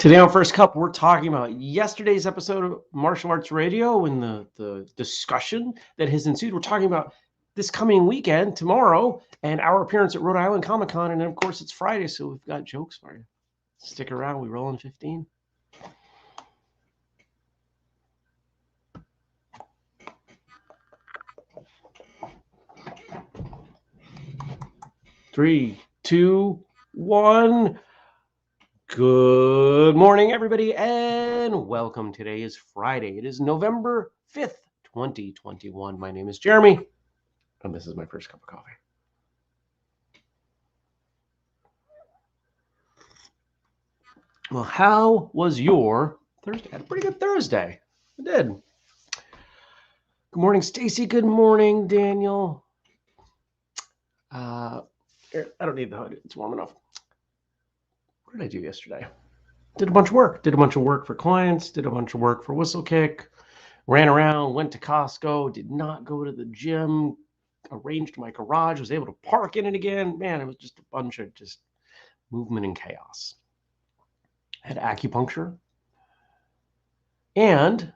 Today on First Cup, we're talking about yesterday's episode of Martial Arts Radio and the discussion that has ensued. We're talking about this coming weekend, tomorrow, and our appearance at Rhode Island Comic Con. And then, of course, it's Friday, so we've got jokes for you. Stick around. We roll in 15. Three, two, one. Good morning, everybody, and welcome. Today is Friday. It is November 5th, 2021. My name is Jeremy, and this is my first cup of coffee. Well, how was your Thursday? I had a pretty good Thursday. I did. Good morning, Stacy. Good morning, Daniel. I don't need the hood. It's warm enough. What did I do yesterday? Did a bunch of work. Did a bunch of work for clients. Did a bunch of work for whistlekick. Ran around. Went to Costco. Did not go to the gym. Arranged my garage. Was able to park in it again. Man, it was just a bunch of just movement and chaos. Had acupuncture. And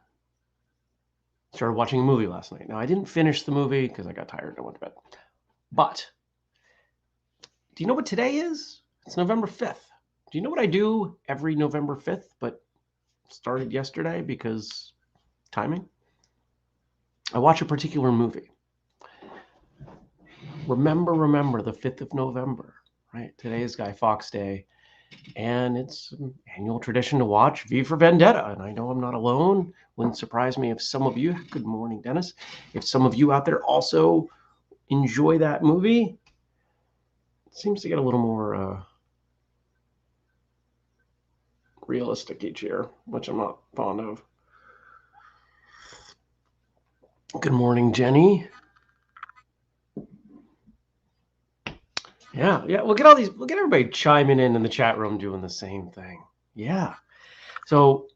started watching a movie last night. Now, I didn't finish the movie because I got tired and I went to bed. But do you know what today is? It's November 5th. Do you know what I do every November 5th, but started yesterday because timing? I watch a particular movie. Remember the 5th of November, right? Today is Guy Fawkes Day, and it's an annual tradition to watch V for Vendetta, and I know I'm not alone. Wouldn't surprise me if some of you, good morning, Dennis, if some of you out there also enjoy that movie. It seems to get a little more realistic each year, which I'm not fond of. Good morning, Jenny. Yeah. Look at all these. Look at everybody chiming in the chat room doing the same thing. Yeah. So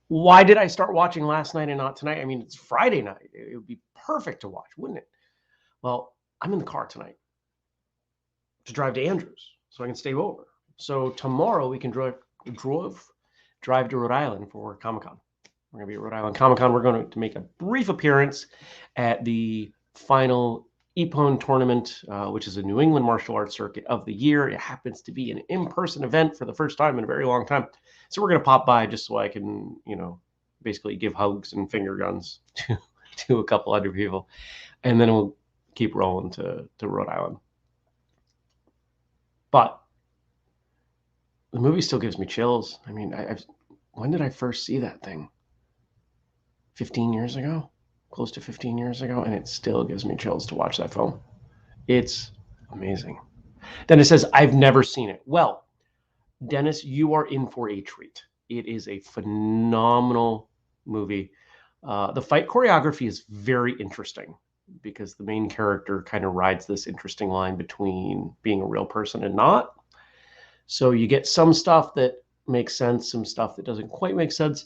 why did I start watching last night and not tonight? I mean, it's Friday night. It would be perfect to watch, wouldn't it? Well, I'm in the car tonight to drive to Andrews so I can stay over. So tomorrow we can drive to Rhode Island for Comic-Con. We're going to be at Rhode Island Comic-Con. We're going to make a brief appearance at the final EPON tournament, which is a New England martial arts circuit of the year. It happens to be an in-person event for the first time in a very long time. So we're going to pop by just so I can, basically give hugs and finger guns to a couple other people. And then we'll keep rolling to Rhode Island. But the movie still gives me chills. I mean, when did I first see that thing? 15 years ago? Close to 15 years ago, and it still gives me chills to watch that film. It's amazing. Dennis says, I've never seen it. Well, Dennis, you are in for a treat. It is a phenomenal movie. The fight choreography is very interesting because the main character kind of rides this interesting line between being a real person and not. So you get some stuff that makes sense, some stuff that doesn't quite make sense.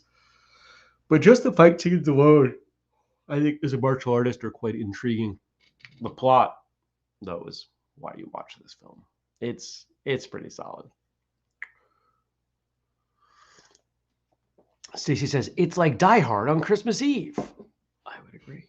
But just the fight scenes alone, I think as a martial artist, are quite intriguing. The plot, though, is why you watch this film. It's pretty solid. Stacy says, it's like Die Hard on Christmas Eve. I would agree.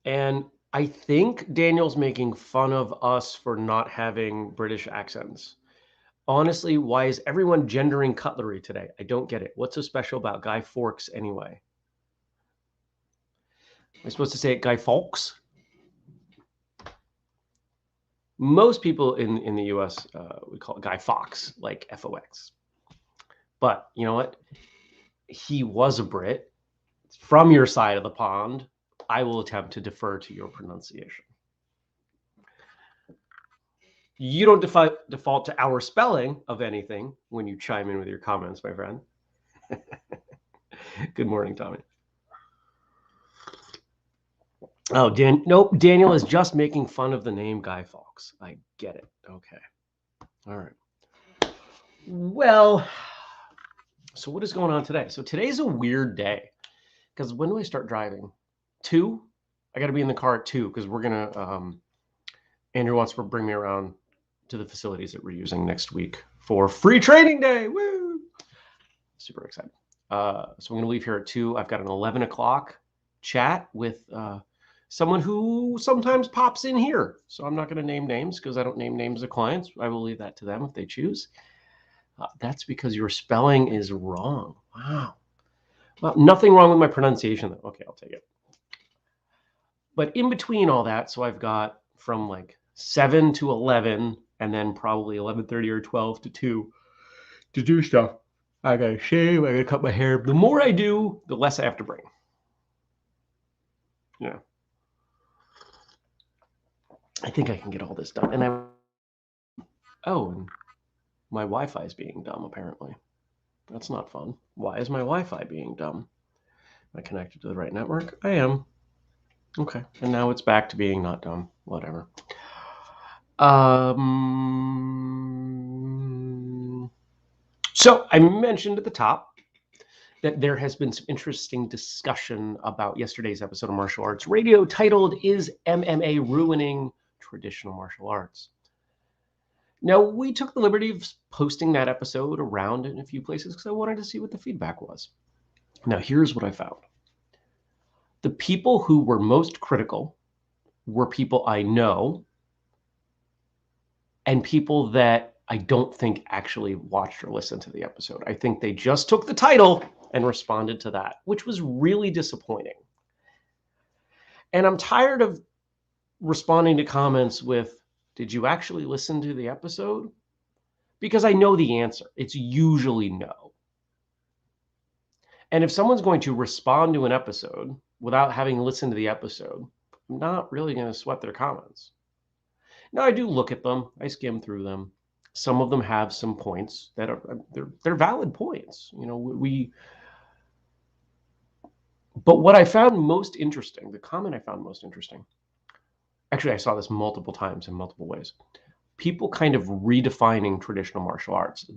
And I think Daniel's making fun of us for not having British accents. Honestly, why is everyone gendering cutlery today? I don't get it. What's so special about Guy Fawkes anyway? Am I supposed to say it Guy Fawkes? Most people in the US would call it Guy Fawkes, like F-O-X. But you know what? He was a Brit. It's from your side of the pond. I will attempt to defer to your pronunciation. You don't default to our spelling of anything when you chime in with your comments, my friend. Good morning, Tommy. Oh, nope. Daniel is just making fun of the name Guy Fawkes. I get it. Okay. All right. Well, so what is going on today? So today's a weird day because when do I start driving? 2? I got to be in the car at 2 because we're gonna. Andrew wants to bring me around to the facilities that we're using next week for free training day. Woo! Super excited. So I'm gonna leave here at 2. I've got an 11 o'clock chat with someone who sometimes pops in here. So I'm not going to name names because I don't name names of clients. I will leave that to them if they choose. That's because your spelling is wrong. Wow. Well, nothing wrong with my pronunciation, though. Okay, I'll take it. But in between all that, so I've got from like 7 to 11, and then probably 11:30 or 12 to 2 to do stuff. I gotta shave, I gotta cut my hair. The more I do, the less I have to bring. Yeah. I think I can get all this done. And and my Wi-Fi is being dumb, apparently. That's not fun. Why is my Wi-Fi being dumb? Am I connected to the right network? I am. Okay. And now it's back to being not dumb. Whatever. So I mentioned at the top that there has been some interesting discussion about yesterday's episode of Martial Arts Radio titled, Is MMA Ruining Traditional Martial Arts? Now, we took the liberty of posting that episode around in a few places because I wanted to see what the feedback was. Now, here's what I found. The people who were most critical were people I know and people that I don't think actually watched or listened to the episode. I think they just took the title and responded to that, which was really disappointing. And I'm tired of responding to comments with, did you actually listen to the episode? Because I know the answer. It's usually no. And if someone's going to respond to an episode without having listened to the episode, I'm not really going to sweat their comments. Now, I do look at them. I skim through them. Some of them have some points that are they're valid points. You know, but what I found most interesting, the comment I found most interesting, actually, I saw this multiple times in multiple ways. People kind of redefining traditional martial arts.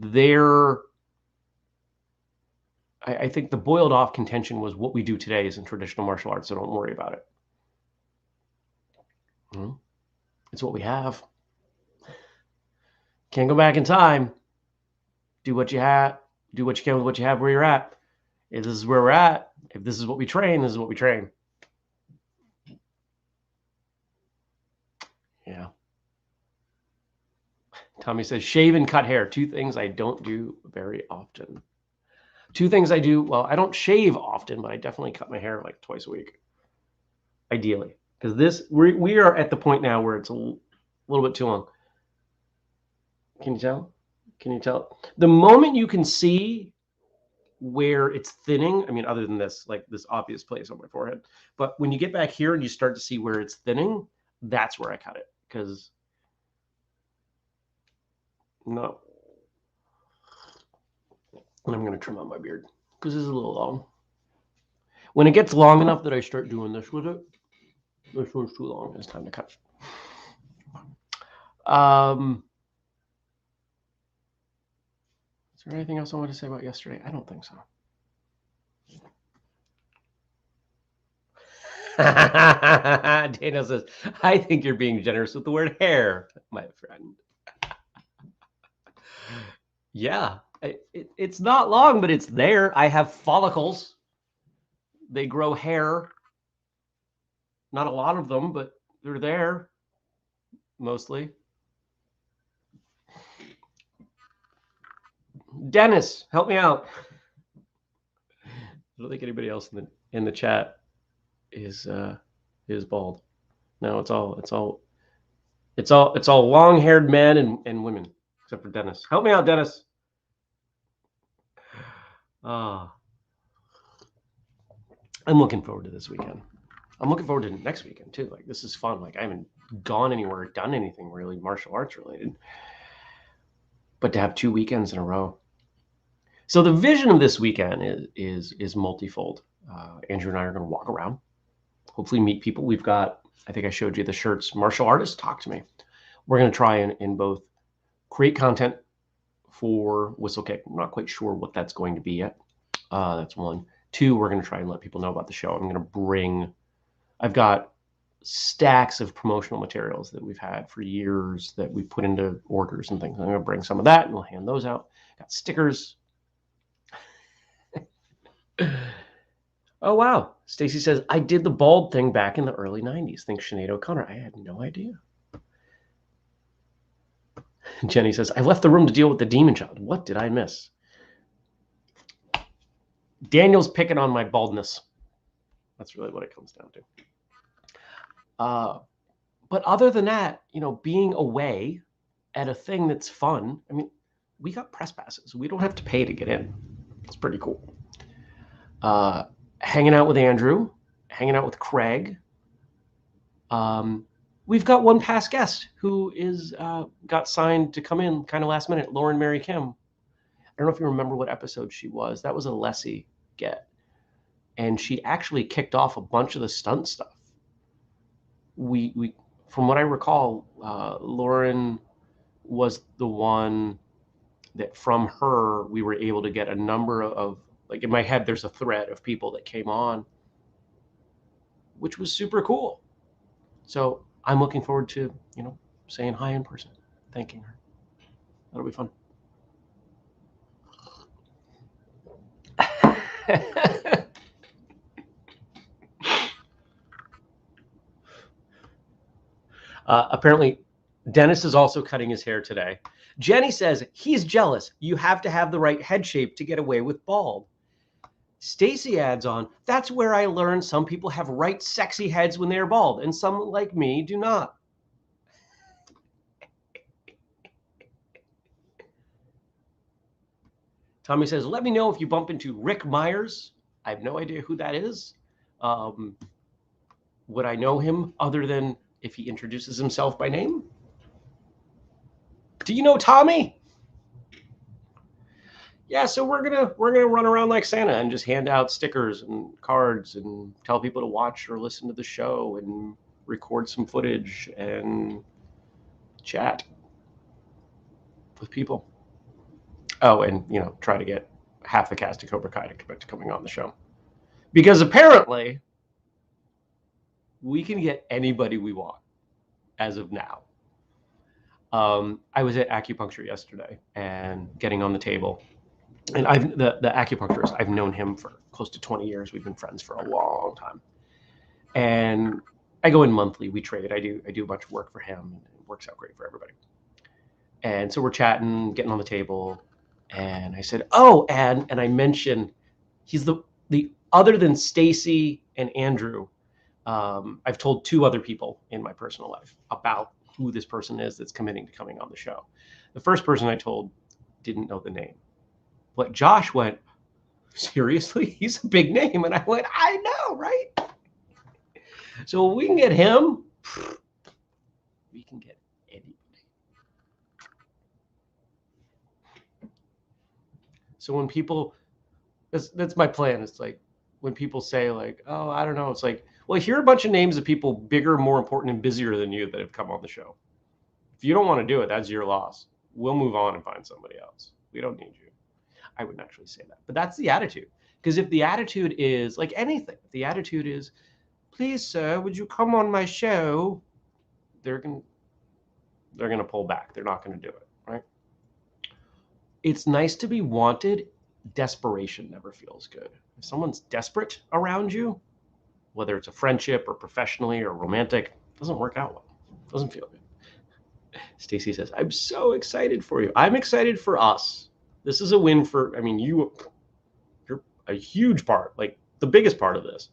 I think the boiled off contention was what we do today is in traditional martial arts, so don't worry about it. It's what we have. Can't go back in time. Do what you have. Do what you can with what you have where you're at. If this is where we're at, if this is what we train, this is what we train. Yeah. Tommy says, shave and cut hair. 2 things I don't do very often. 2 things I do. Well, I don't shave often, but I definitely cut my hair like twice a week. Ideally. Because we are at the point now where it's a little bit too long. Can you tell? Can you tell? The moment you can see where it's thinning, I mean, other than this, like this obvious place on my forehead, but when you get back here and you start to see where it's thinning, that's where I cut it. Because no. And I'm going to trim out my beard because this is a little long. When it gets long enough that I start doing this with it, this one's too long. It's time to cut. Is there anything else I want to say about yesterday? I don't think so. Dana says, I think you're being generous with the word hair, my friend. Yeah, it's not long, but it's there. I have follicles. They grow hair. Not a lot of them, but they're there, mostly. Dennis, help me out. I don't think anybody else in the chat is bald. No, it's all long-haired men and women, except for Dennis. Help me out, Dennis. I'm looking forward to this weekend. I'm looking forward to next weekend too. Like, this is fun. Like, I haven't gone anywhere, done anything really martial arts related, but to have 2 weekends in a row. So the vision of this weekend is multifold. Andrew and I are going to walk around, hopefully meet people. We've got, I think I showed you the shirts, martial artists, talk to me. We're going to try and both create content for whistlekick. I'm not quite sure what that's going to be yet. That's 1. 2, we're going to try and let people know about the show. I'm going to bring, I've got stacks of promotional materials that we've had for years that we put into orders and things. I'm going to bring some of that and we'll hand those out. Got stickers. Oh, wow. Stacy says, I did the bald thing back in the early 90s. Thanks, Sinead O'Connor. I had no idea. Jenny says, I left the room to deal with the demon child. What did I miss? Daniel's picking on my baldness. That's really what it comes down to. But other than that, being away at a thing that's fun. I mean, we got press passes. We don't have to pay to get in. It's pretty cool. Hanging out with Andrew, hanging out with Craig. We've got one past guest who is got signed to come in kind of last minute, Lauren Mary Kim. I don't know if you remember what episode she was. That was a Lessie get. And she actually kicked off a bunch of the stunt stuff. We from what I recall, Lauren was the one that from her, we were able to get a number of, like in my head, there's a thread of people that came on, which was super cool. So I'm looking forward to, saying hi in person, thanking her. That'll be fun. Apparently, Dennis is also cutting his hair today. Jenny says, he's jealous. You have to have the right head shape to get away with bald. Stacy adds on, that's where I learned some people have right sexy heads when they're bald, and some like me do not. Tommy says, let me know if you bump into Rick Myers. I have no idea who that is. Would I know him other than if he introduces himself by name? Do you know Tommy? Yeah, so we're gonna run around like Santa and just hand out stickers and cards and tell people to watch or listen to the show and record some footage and chat with people. Oh, and try to get half the cast of Cobra Kai to commit to coming on the show, because apparently we can get anybody we want as of now. I was at acupuncture yesterday and getting on the table. And the acupuncturist, I've known him for close to 20 years. We've been friends for a long time. And I go in monthly. We trade. I do a bunch of work for him. And it works out great for everybody. And so we're chatting, getting on the table. And I said, oh, and I mentioned he's the other than Stacy and Andrew, I've told two other people in my personal life about who this person is that's committing to coming on the show. The first person I told didn't know the name. But Josh went, seriously? He's a big name. And I went, I know, right? So we can get him. We can get anybody. So when people, that's my plan. It's like when people say like, oh, I don't know. It's like, well, here are a bunch of names of people bigger, more important, and busier than you that have come on the show. If you don't want to do it, that's your loss. We'll move on and find somebody else. We don't need you. I wouldn't actually say that, but that's the attitude. Because if the attitude is like anything, if the attitude is, please, sir, would you come on my show? They're gonna pull back. They're not gonna do it, right? It's nice to be wanted. Desperation never feels good. If someone's desperate around you, whether it's a friendship or professionally or romantic, it doesn't work out well. It doesn't feel good. Stacy says, I'm so excited for you. I'm excited for us. This is a win for, you're a huge part, like the biggest part of this.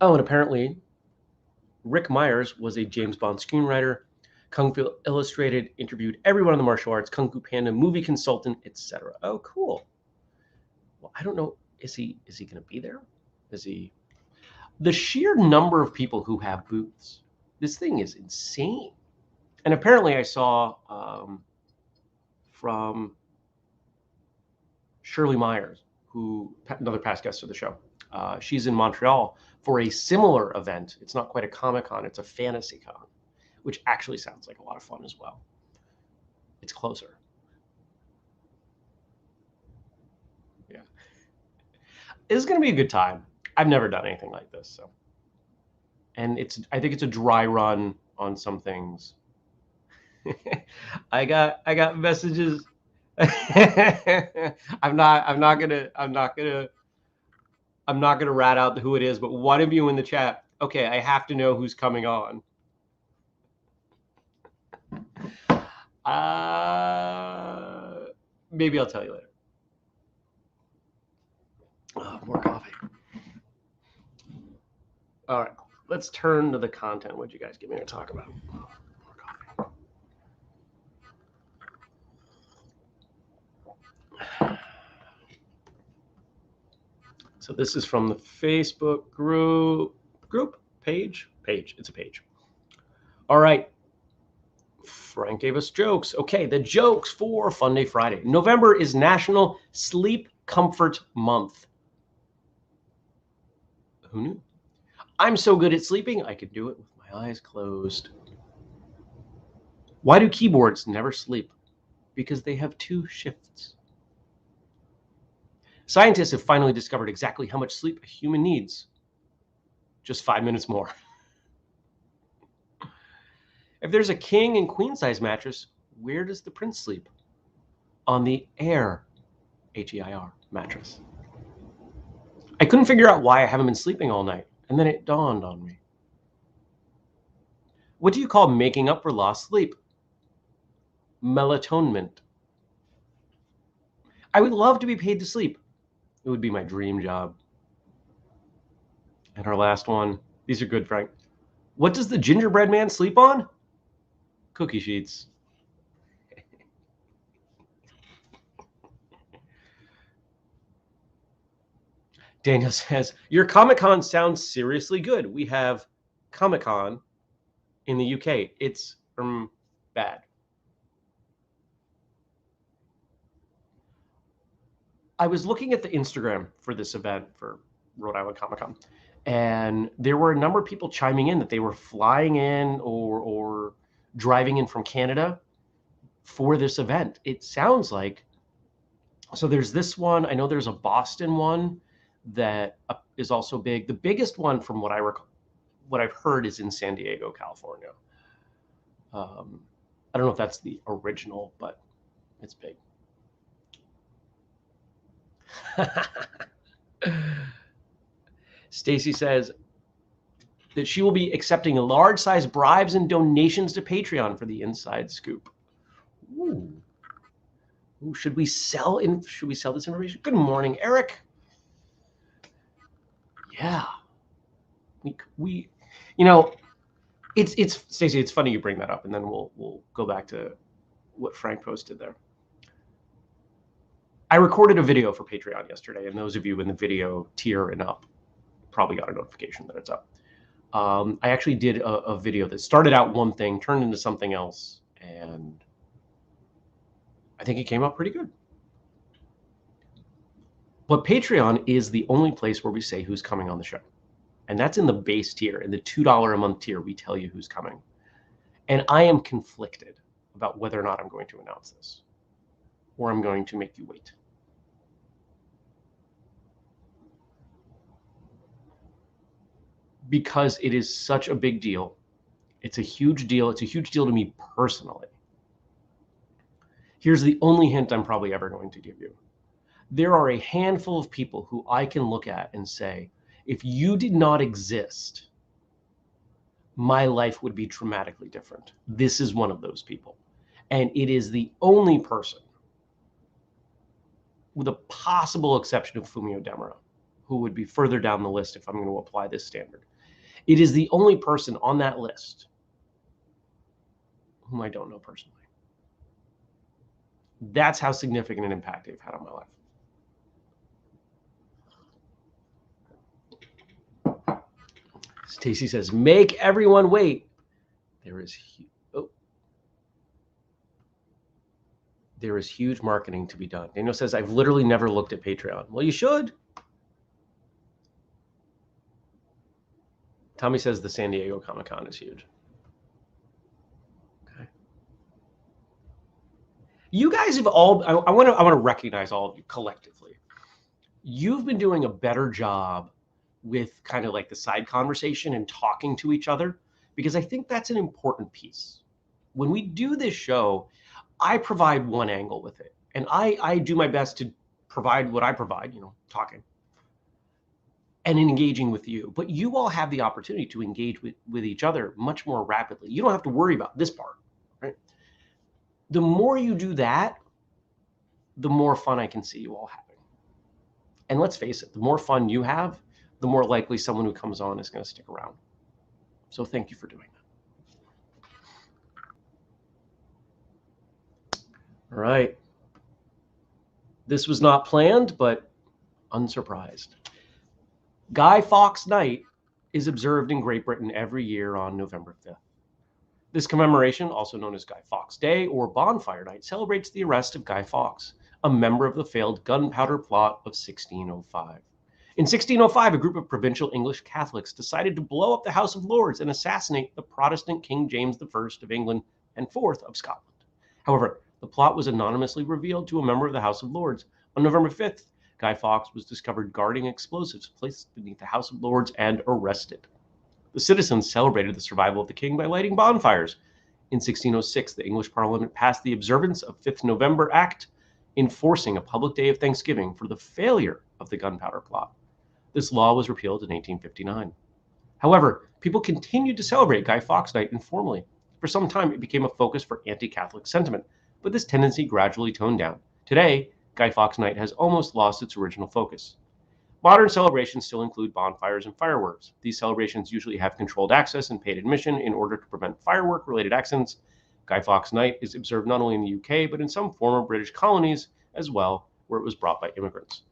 Oh, and apparently Rick Myers was a James Bond screenwriter, Kung Fu Illustrated, interviewed everyone in the martial arts, Kung Fu Panda, movie consultant, etc. Oh, cool. Well, I don't know. Is he going to be there? The sheer number of people who have booths. This thing is insane. And apparently I saw from Shirley Myers, another past guest of the show. She's in Montreal for a similar event. It's not quite a Comic-Con, it's a fantasy con, which actually sounds like a lot of fun as well. It's closer. Yeah. This is going to be a good time. I've never done anything like this, so. And I think it's a dry run on some things. I got messages. I'm not gonna rat out who it is, but one of you in the chat. Okay, I have to know who's coming on. Maybe I'll tell you later. Oh, more coffee. All right, let's turn to the content. What'd you guys get me to talk about? More coffee. So this is from the Facebook page. It's a page. All right. Frank gave us jokes. Okay, the jokes for Funday Friday. November is National Sleep Comfort Month. Who knew? I'm so good at sleeping, I can do it with my eyes closed. Why do keyboards never sleep? Because they have 2 shifts. Scientists have finally discovered exactly how much sleep a human needs. Just 5 minutes more. If there's a king and queen size mattress, where does the prince sleep? On the Air, H-E-I-R, mattress. I couldn't figure out why I haven't been sleeping all night, and then it dawned on me. What do you call making up for lost sleep? Melatonin. I would love to be paid to sleep. It would be my dream job. And our last one. These are good, Frank. What does the gingerbread man sleep on? Cookie sheets. Daniel says, your Comic-Con sounds seriously good. We have Comic-Con in the UK. It's bad. I was looking at the Instagram for this event for Rhode Island Comic-Con, and there were a number of people chiming in that they were flying in or driving in from Canada for this event. It sounds like, so there's this one. I know there's a Boston one that is also big. The biggest one, from what I've heard, is in San Diego, California. I don't know if that's the original, but it's big. Stacy says that she will be accepting large-size bribes and donations to Patreon for the inside scoop. Ooh. Ooh, should we sell this information? Good morning, Eric. Yeah. We it's Stacy, it's funny you bring that up, and then we'll go back to what Frank posted there. I recorded a video for Patreon yesterday, and those of you in the video tier and up probably got a notification that it's up. I actually did a video that started out one thing, turned into something else, and I think it came out pretty good. But Patreon is the only place where we say who's coming on the show. And that's in the base tier. In the $2 a month tier, we tell you who's coming. And I am conflicted about whether or not I'm going to announce this, or I'm going to make you wait. Because it is such a big deal. It's a huge deal. It's a huge deal to me personally. Here's the only hint I'm probably ever going to give you. There are a handful of people who I can look at and say, if you did not exist, my life would be dramatically different. This is one of those people. And it is the only person, with a possible exception of Fumio Demura, who would be further down the list if I'm going to apply this standard. It is the only person on that list whom I don't know personally. That's how significant an impact they've had on my life. Stacy says, make everyone wait. There is huge marketing to be done. Daniel says, I've literally never looked at Patreon. Well, you should. Tommy says the San Diego Comic-Con is huge. Okay. You guys have all, I want to recognize all of you collectively. You've been doing a better job with kind of like the side conversation and talking to each other, because I think that's an important piece. When we do this show, I provide one angle with it, and I do my best to provide what I provide, talking and engaging with you. But you all have the opportunity to engage with each other much more rapidly. You don't have to worry about this part, right? The more you do that, the more fun I can see you all having. And let's face it, the more fun you have, the more likely someone who comes on is going to stick around. So thank you for doing that. All right. This was not planned, but unsurprised. Guy Fawkes Night is observed in Great Britain every year on November 5th. This commemoration, also known as Guy Fawkes Day or Bonfire Night, celebrates the arrest of Guy Fawkes, a member of the failed Gunpowder Plot of 1605. In 1605, a group of provincial English Catholics decided to blow up the House of Lords and assassinate the Protestant King James I of England and IV of Scotland. However, the plot was anonymously revealed to a member of the House of Lords. On November 5th, Guy Fawkes was discovered guarding explosives placed beneath the House of Lords and arrested. The citizens celebrated the survival of the king by lighting bonfires. In 1606, the English Parliament passed the Observance of 5th November Act, enforcing a public day of Thanksgiving for the failure of the Gunpowder Plot. This law was repealed in 1859. However, people continued to celebrate Guy Fawkes Night informally. For some time, it became a focus for anti-Catholic sentiment, but this tendency gradually toned down. Today, Guy Fawkes Night has almost lost its original focus. Modern celebrations still include bonfires and fireworks. These celebrations usually have controlled access and paid admission in order to prevent firework-related accidents. Guy Fawkes Night is observed not only in the UK, but in some former British colonies as well, where it was brought by immigrants.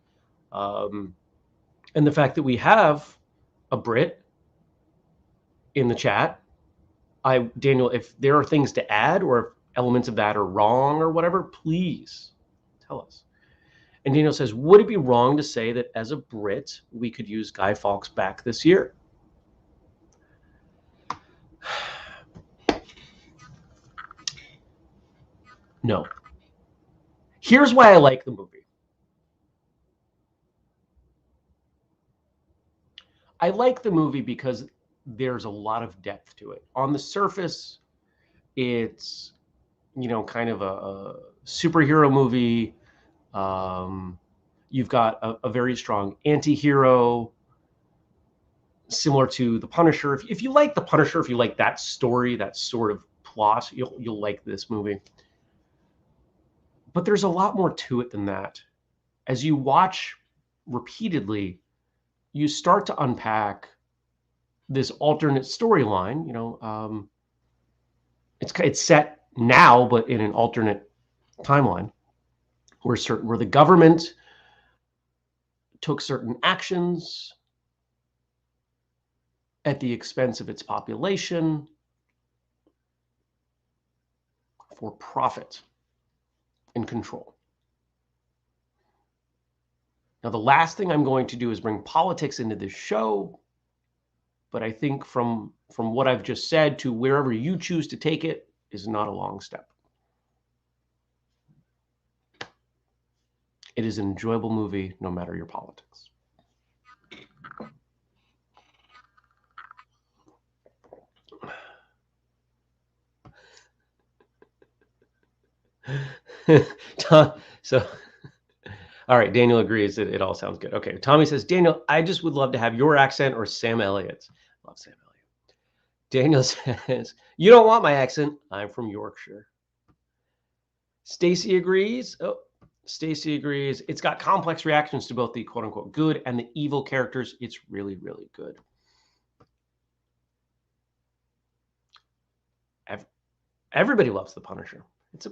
And the fact that we have a Brit in the chat, Daniel, if there are things to add or if elements of that are wrong or whatever, please tell us. And Daniel says, would it be wrong to say that as a Brit, we could use Guy Fawkes back this year? No. Here's why I like the movie. I like the movie because there's a lot of depth to it. On the surface, it's, kind of a superhero movie. You've got a very strong anti-hero, similar to The Punisher. If you like The Punisher, if you like that story, that sort of plot, you'll like this movie. But there's a lot more to it than that. As you watch repeatedly, you start to unpack this alternate storyline. It's set now, but in an alternate timeline, where the government took certain actions at the expense of its population for profit and control. Now, the last thing I'm going to do is bring politics into this show, but I think from what I've just said to wherever you choose to take it is not a long step. It is an enjoyable movie, no matter your politics. So, all right, Daniel agrees that it all sounds good. Okay, Tommy says, Daniel, I just would love to have your accent or Sam Elliott's. Love Sam Elliott. Daniel says, you don't want my accent. I'm from Yorkshire. Stacy agrees. Oh, Stacy agrees. It's got complex reactions to both the quote-unquote good and the evil characters. It's really, really good. Everybody loves The Punisher. It's a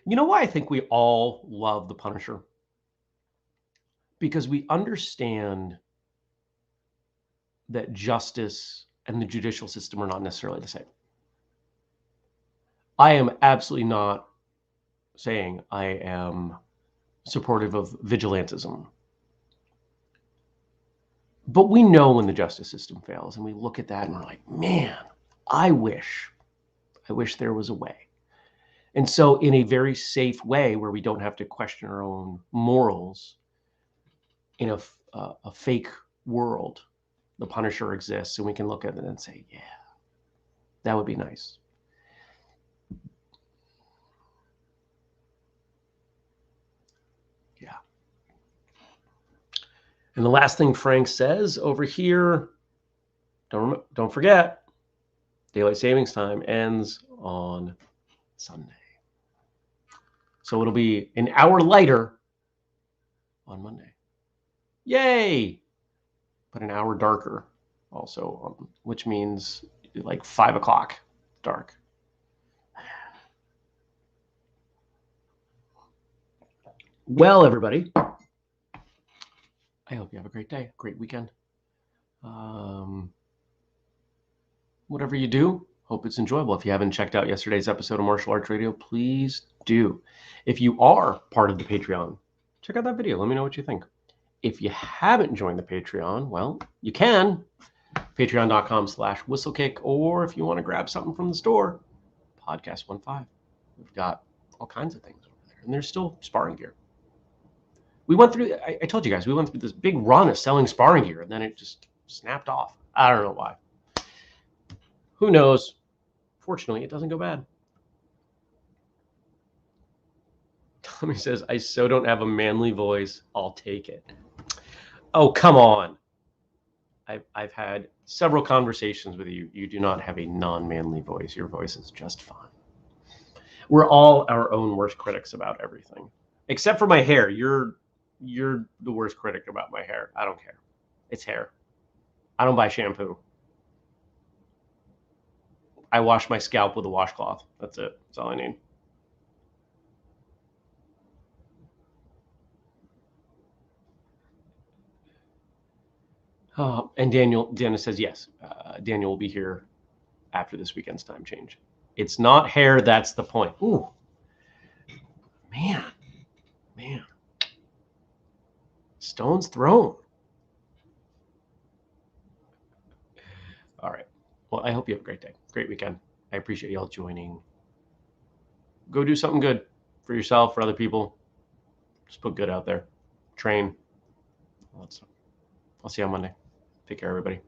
You know why I think we all love The Punisher? Because we understand that justice and the judicial system are not necessarily the same. I am absolutely not saying I am supportive of vigilantism. But we know when the justice system fails, and we look at that and we're like, man, I wish there was a way. And so in a very safe way where we don't have to question our own morals, in a fake world, the Punisher exists, and we can look at it and say, yeah, that would be nice. Yeah. And the last thing Frank says over here, don't forget, daylight savings time ends on Sunday. So it'll be an hour lighter on Monday. Yay! But an hour darker also, which means like 5 o'clock dark. Well, everybody, I hope you have a great day, great weekend. Whatever you do, hope it's enjoyable. If you haven't checked out yesterday's episode of Martial Arts Radio, please do. If you are part of the Patreon, check out that video. Let me know what you think. If you haven't joined the Patreon, well, you can. Patreon.com/whistlekick, or if you want to grab something from the store, Podcast 15. We've got all kinds of things over there, and there's still sparring gear. We went through, I told you guys, we went through this big run of selling sparring gear, and then it just snapped off. I don't know why. Who knows? Fortunately, it doesn't go bad. Tommy says, I so don't have a manly voice. I'll take it. Oh, come on. I've had several conversations with you. You do not have a non-manly voice. Your voice is just fine. We're all our own worst critics about everything. Except for my hair. You're the worst critic about my hair. I don't care. It's hair. I don't buy shampoo. I wash my scalp with a washcloth. That's it. That's all I need. And Dennis says, yes, Daniel will be here after this weekend's time change. It's not hair. That's the point. Ooh, man. Stone's thrown. All right. Well, I hope you have a great day. Great weekend. I appreciate y'all joining. Go do something good for yourself, for other people. Just put good out there. Train. I'll see you on Monday. Take care, everybody.